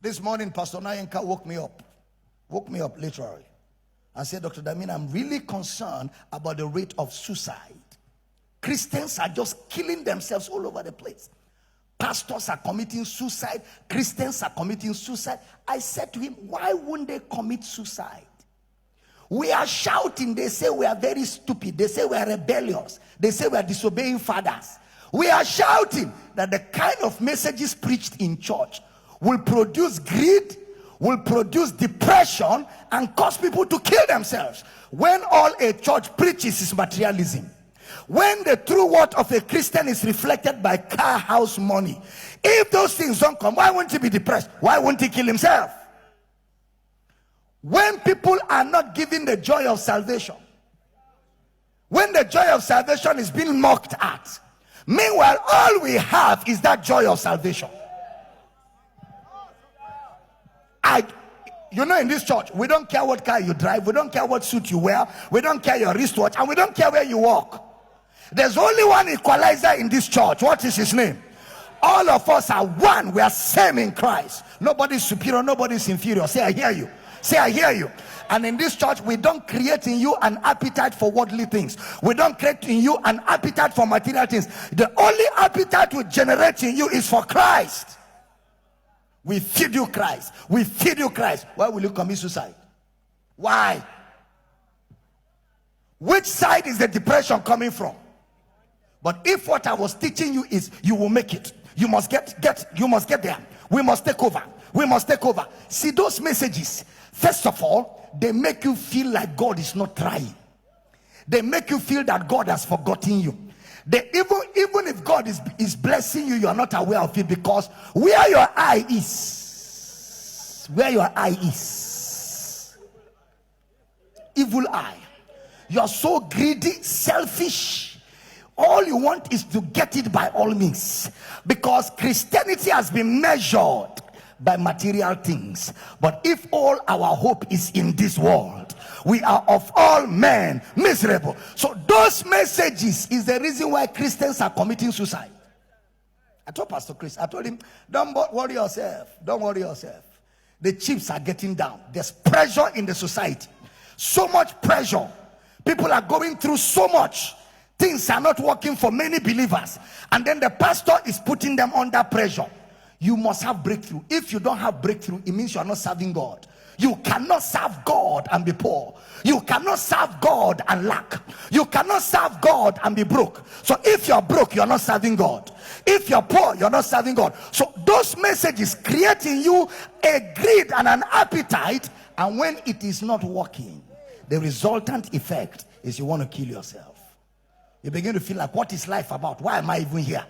This morning, Pastor Nayenka woke me up literally, and said, Dr. Damina, I'm really concerned about the rate of suicide. Christians are just killing themselves all over the place. Pastors are committing suicide. Christians are committing suicide. I said to him, why wouldn't they commit suicide? We are shouting. They say we are very stupid. They say we are rebellious. They say we are disobeying fathers. We are shouting that the kind of messages preached in church will produce greed, will produce depression, and cause people to kill themselves. When all a church preaches is materialism. When the true word of a Christian is reflected by car, house, money. If those things don't come, why won't he be depressed? Why won't he kill himself? When people are not given the joy of salvation, when the joy of salvation is being mocked at, meanwhile all we have is that joy of salvation. In this church, we don't care what car you drive, we don't care what suit you wear, we don't care your wristwatch, and we don't care where you walk. There's only one equalizer in this church. What is his name? All of us are one. We are same in Christ. Nobody's superior, nobody's inferior. Say, I hear you. Say, I hear you. And in this church, we don't create in you an appetite for worldly things. We don't create in you an appetite for material things. The only appetite we generate in you is for Christ. We feed you Christ. We feed you Christ. Why will you commit suicide? Why? Which side is the depression coming from? But if what I was teaching you is you will make it, you must get there. We must take over. We must take over. See, those messages, first of all, they make you feel like God is not trying. They make you feel that God has forgotten you. They even if God is blessing you, you are not aware of it, because where your eye is, evil eye. You are so greedy, selfish. All you want is to get it by all means, because Christianity has been measured by material things. But if all our hope is in this world, we are of all men miserable. So those messages is the reason why Christians are committing suicide. I told Pastor Chris, I told him, don't worry yourself. Don't worry yourself. The chips are getting down. There's pressure in the society. So much pressure. People are going through so much. Things are not working for many believers. And then the pastor is putting them under pressure. You must have breakthrough. If you don't have breakthrough, it means you are not serving God. You cannot serve God and be poor. You cannot serve God and lack. You cannot serve God and be broke. So if you're broke, you're not serving God. If you're poor, you're not serving God. So those messages create in you a greed and an appetite, and when it is not working, the resultant effect is you want to kill yourself. You begin to feel like, what is life about? Why am I even here?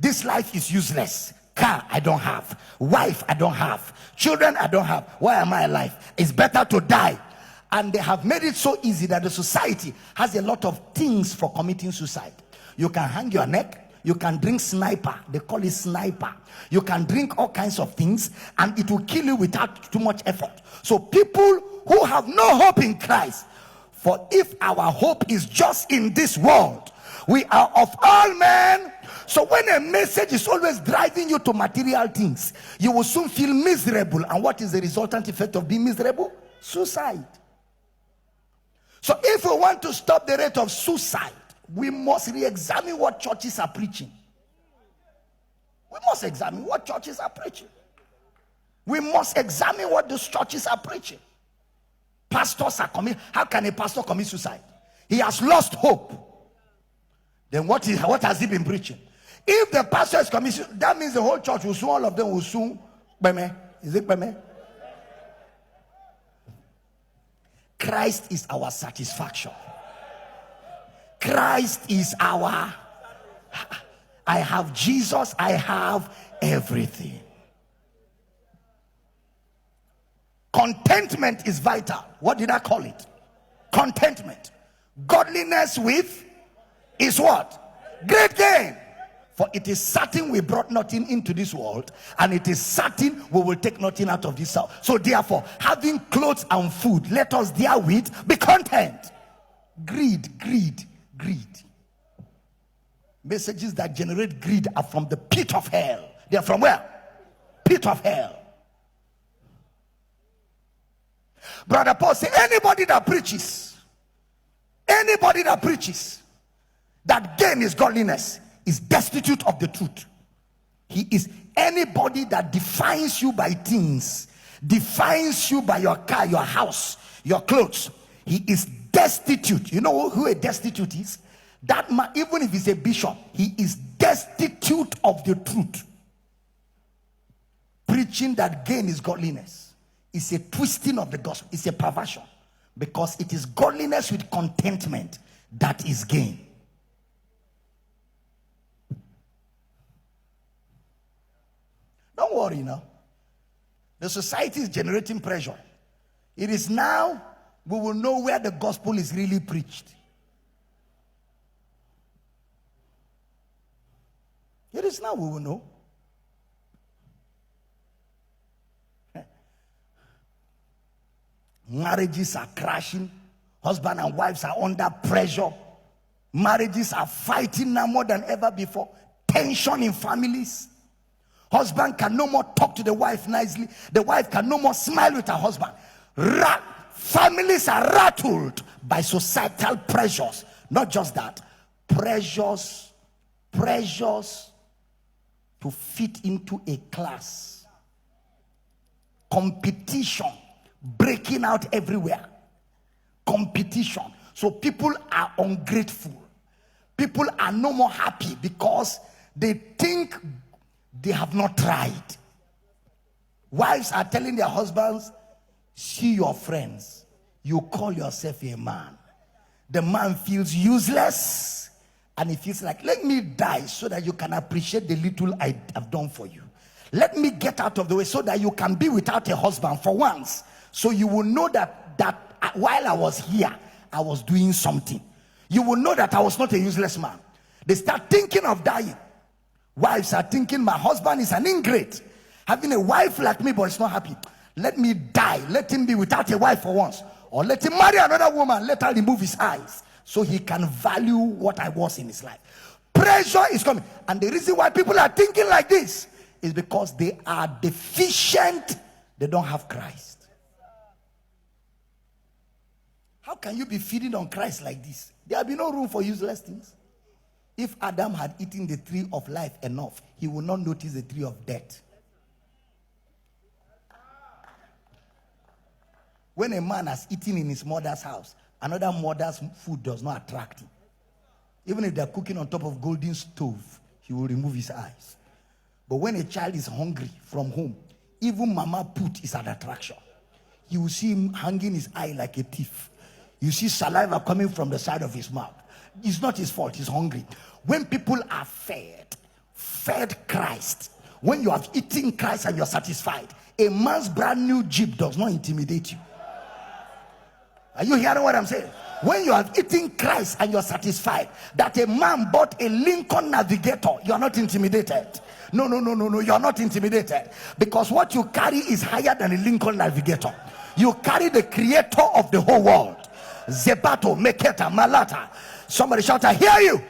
This life is useless. Car, I don't have. Wife, I don't have. Children, I don't have. Why am I alive? It's better to die. And they have made it so easy that the society has a lot of things for committing suicide. You can hang your neck. You can drink sniper. They call it sniper. You can drink all kinds of things, and it will kill you without too much effort. So people who have no hope in Christ, for if our hope is just in this world, we are of all men. So when a message is always driving you to material things, you will soon feel miserable. And what is the resultant effect of being miserable? Suicide. So if we want to stop the rate of suicide, we must re-examine what churches are preaching. We must examine what churches are preaching. We must examine what those churches are preaching. Pastors are committing. How can a pastor commit suicide? He has lost hope. Then what has he been preaching? If the pastor is committing, that means the whole church will soon, all of them will soon. Is it beme? Christ is our satisfaction. Christ is our. I have Jesus, I have everything. Contentment is vital. What did I call it? Contentment. Godliness with is what? Great gain. For it is certain we brought nothing into this world, and it is certain we will take nothing out of this world. So therefore, having clothes and food, let us therewith be content. Greed, greed, greed. Messages that generate greed are from the pit of hell. They are from where? Pit of hell. Brother Paul said, anybody that preaches that gain is godliness is destitute of the truth. He is anybody that defines you by things, defines you by your car, your house, your clothes. He is destitute. You know who a destitute is? That man, even if he's a bishop, he is destitute of the truth. Preaching that gain is godliness is a twisting of the gospel. It's a perversion, because it is godliness with contentment that is gain. Don't worry now. The society is generating pressure. It is now we will know where the gospel is really preached. It is now we will know. Marriages are crashing. Husband and wives are under pressure. Marriages are fighting now more than ever before. Tension in families. Husband can no more talk to the wife nicely. The wife can no more smile with her husband. Families are rattled by societal pressures. Not just that. Pressures to fit into a class. Competition breaking out everywhere. Competition. So people are ungrateful. People are no more happy because they think they have not tried. Wives are telling their husbands, see your friends. You call yourself a man. The man feels useless and he feels like, let me die so that you can appreciate the little I have done for you. Let me get out of the way so that you can be without a husband for once. So you will know that while I was here, I was doing something. You will know that I was not a useless man. They start thinking of dying. Wives are thinking, my husband is an ingrate. Having a wife like me, but he's not happy. Let me die. Let him be without a wife for once. Or let him marry another woman. Let her remove his eyes so he can value what I was in his life. Pressure is coming. And the reason why people are thinking like this is because they are deficient. They don't have Christ. How can you be feeding on Christ like this? There will be no room for useless things. If Adam had eaten the tree of life enough, he would not notice the tree of death. When a man has eaten in his mother's house, another mother's food does not attract him. Even if they're cooking on top of golden stove, he will remove his eyes. But when a child is hungry from home, even mama put is an attraction. You will see him hanging his eye like a thief. You see saliva coming from the side of his mouth. It's not his fault, he's hungry. When people are fed Christ, when you have eaten Christ and you're satisfied, a man's brand new Jeep does not intimidate you. Are you hearing what I'm saying? When you have eaten Christ and you're satisfied, that a man bought a Lincoln Navigator, you're not intimidated. No, you're not intimidated. Because what you carry is higher than a Lincoln Navigator. You carry the creator of the whole world. Zebato, Meketa, Malata. Somebody shout, I hear you.